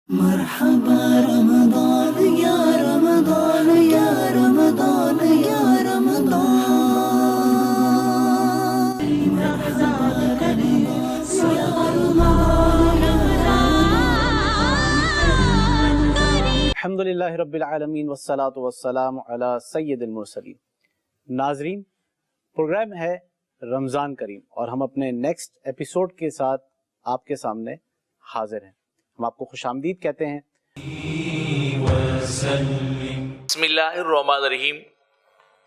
مرحبا رمضان یا رمضان یا رمضان یا رمضان رمضان کریم یا رمضان الحمدللہ رب العالمین والصلاة والسلام علی سید المرسلین۔ ناظرین، پروگرام ہے رمضان کریم اور ہم اپنے نیکسٹ ایپیسوڈ کے ساتھ آپ کے سامنے حاضر ہیں۔ ہم آپ کو خوش آمدید کہتے ہیں۔ بسم اللہ الرحمن الرحیم۔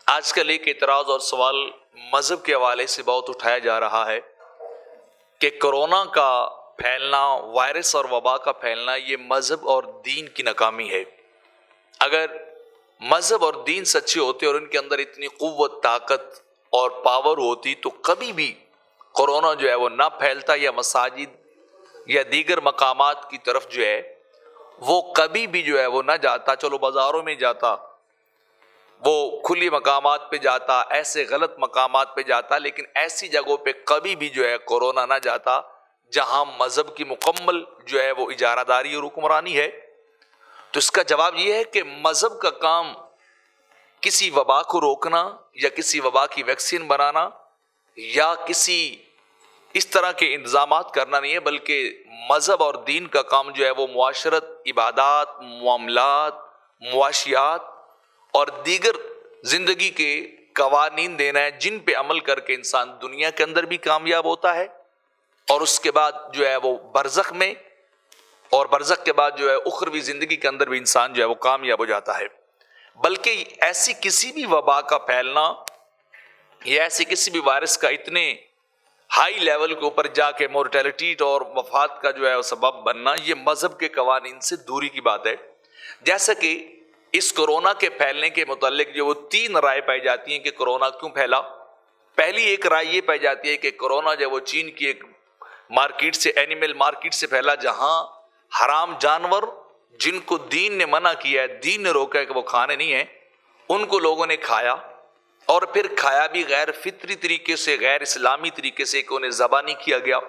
آج کل ایک اعتراض اور سوال مذہب کے حوالے سے بہت اٹھایا جا رہا ہے کہ کورونا کا پھیلنا، وائرس اور وبا کا پھیلنا، یہ مذہب اور دین کی ناکامی ہے۔ اگر مذہب اور دین سچے ہوتے اور ان کے اندر اتنی قوت، طاقت اور پاور ہوتی تو کبھی بھی کورونا جو ہے وہ نہ پھیلتا، یا مساجد یا دیگر مقامات کی طرف جو ہے وہ کبھی بھی جو ہے وہ نہ جاتا۔ چلو بازاروں میں جاتا، وہ کھلی مقامات پہ جاتا، ایسے غلط مقامات پہ جاتا، لیکن ایسی جگہوں پہ کبھی بھی جو ہے کورونا نہ جاتا جہاں مذہب کی مکمل جو ہے وہ اجارہ داری اور حکمرانی ہے۔ تو اس کا جواب یہ ہے کہ مذہب کا کام کسی وبا کو روکنا یا کسی وبا کی ویکسین بنانا یا کسی اس طرح کے انتظامات کرنا نہیں ہے، بلکہ مذہب اور دین کا کام جو ہے وہ معاشرت، عبادات، معاملات، معاشیات اور دیگر زندگی کے قوانین دینا ہے، جن پہ عمل کر کے انسان دنیا کے اندر بھی کامیاب ہوتا ہے اور اس کے بعد جو ہے وہ برزخ میں، اور برزخ کے بعد جو ہے اخروی زندگی کے اندر بھی انسان جو ہے وہ کامیاب ہو جاتا ہے۔ بلکہ ایسی کسی بھی وبا کا پھیلنا یا ایسی کسی بھی وائرس کا اتنے ہائی لیول کے اوپر جا کے مورٹیلٹی اور وفات کا جو ہے وہ سبب بننا، یہ مذہب کے قوانین سے دوری کی بات ہے۔ جیسا کہ اس کورونا کے پھیلنے کے متعلق جو وہ 3 رائے پائی جاتی ہیں کہ کورونا کیوں پھیلا۔ پہلی ایک رائے یہ پائی جاتی ہے کہ کورونا جو وہ چین کی ایک مارکیٹ سے، اینیمل مارکیٹ سے پھیلا، جہاں حرام جانور جن کو دین نے منع کیا ہے، دین نے روکا ہے کہ وہ کھانے نہیں ہیں، ان کو لوگوں نے کھایا، اور پھر کھایا بھی غیر فطری طریقے سے، غیر اسلامی طریقے سے، کہ انہیں ذبح نہیں کیا گیا،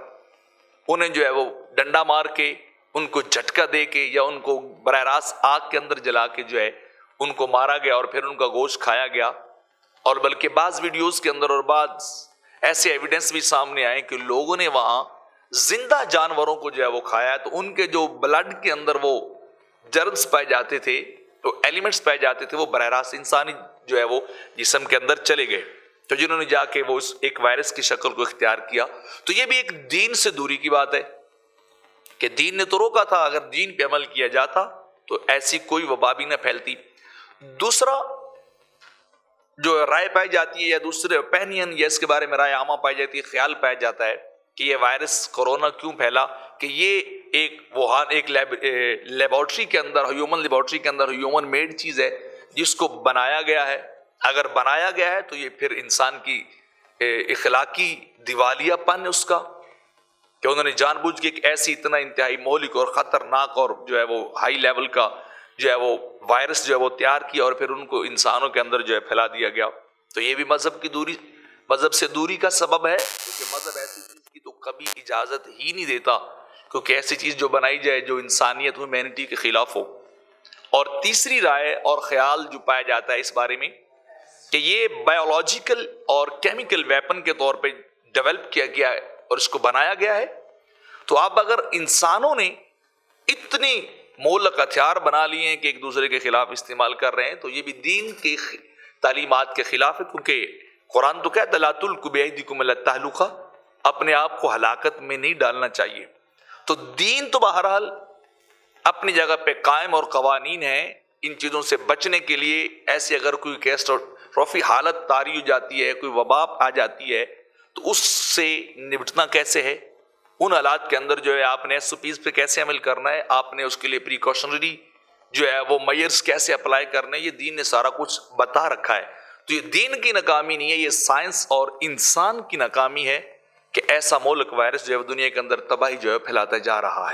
انہیں جو ہے وہ ڈنڈا مار کے، ان کو جھٹکا دے کے، یا ان کو براہ راست آگ کے اندر جلا کے جو ہے ان کو مارا گیا اور پھر ان کا گوشت کھایا گیا۔ اور بلکہ بعض ویڈیوز کے اندر اور بعض ایسے ایویڈنس بھی سامنے آئے کہ لوگوں نے وہاں زندہ جانوروں کو جو ہے وہ کھایا، تو ان کے جو بلڈ کے اندر وہ جرمز پائے جاتے تھے، تو ایلیمنٹس پائے جاتے تھے، وہ براہ راست انسانی جو ہے وہ جسم کے اندر چلے گئے، تو جنہوں نے جا کے وہ ایک وائرس کی شکل کو اختیار کیا۔ تو یہ بھی ایک دین سے دوری کی بات ہے کہ دین نے تو روکا تھا، اگر دین پہ عمل کیا جاتا تو ایسی کوئی وبا بھی نہ پھیلتی۔ دوسرا جو رائے پائی جاتی ہے، یا دوسرے اوپینین یا اس کے بارے میں رائے عامہ پائی جاتی ہے، خیال پایا جاتا ہے کہ یہ وائرس کورونا کیوں پھیلا، کہ یہ ایک ووہان ایک لیبارٹری کے اندر، ہیومن لیبارٹری کے اندر ہیومن میڈ چیز ہے جس کو بنایا گیا ہے۔ اگر بنایا گیا ہے تو یہ پھر انسان کی اخلاقی دیوالیہ پن اس کا، کہ انہوں نے جان بوجھ کے ایک ایسی اتنا انتہائی مہلک اور خطرناک اور جو ہے وہ ہائی لیول کا جو ہے وہ وائرس جو ہے وہ تیار کیا، اور پھر ان کو انسانوں کے اندر جو ہے پھیلا دیا گیا۔ تو یہ بھی مذہب سے دوری کا سبب ہے، کیونکہ مذہب ایسی چیز کی تو کبھی اجازت ہی نہیں دیتا، کیونکہ ایسی چیز جو بنائی جائے جو انسانیت، ہیومینٹی کے خلاف ہو۔ اور تیسری رائے اور خیال جو پایا جاتا ہے اس بارے میں کہ یہ بایولوجیکل اور کیمیکل ویپن کے طور پہ ڈیولپ کیا گیا ہے اور اس کو بنایا گیا ہے۔ تو اب اگر انسانوں نے اتنی مہلک ہتھیار بنا لیے ہیں کہ ایک دوسرے کے خلاف استعمال کر رہے ہیں، تو یہ بھی دین کی تعلیمات کے خلاف ہے، کیونکہ قرآن تو کہتا ہے لا تلقوا بأیدیکم الی التہلکہ، اپنے آپ کو ہلاکت میں نہیں ڈالنا چاہیے۔ تو دین تو بہرحال اپنی جگہ پہ قائم اور قوانین ہیں ان چیزوں سے بچنے کے لیے۔ ایسے اگر کوئی کیٹاسٹروفی حالت طاری ہو جاتی ہے، کوئی وبا آ جاتی ہے، تو اس سے نمٹنا کیسے ہے، ان حالات کے اندر جو ہے آپ نے SOPs پہ کیسے عمل کرنا ہے، آپ نے اس کے لیے پریکاشنری جو ہے وہ میئرز کیسے اپلائی کرنے، یہ دین نے سارا کچھ بتا رکھا ہے۔ تو یہ دین کی ناکامی نہیں ہے، یہ سائنس اور انسان کی ناکامی ہے کہ ایسا مہلک وائرس جو ہے دنیا کے اندر تباہی جو ہے پھیلاتا جا رہا ہے۔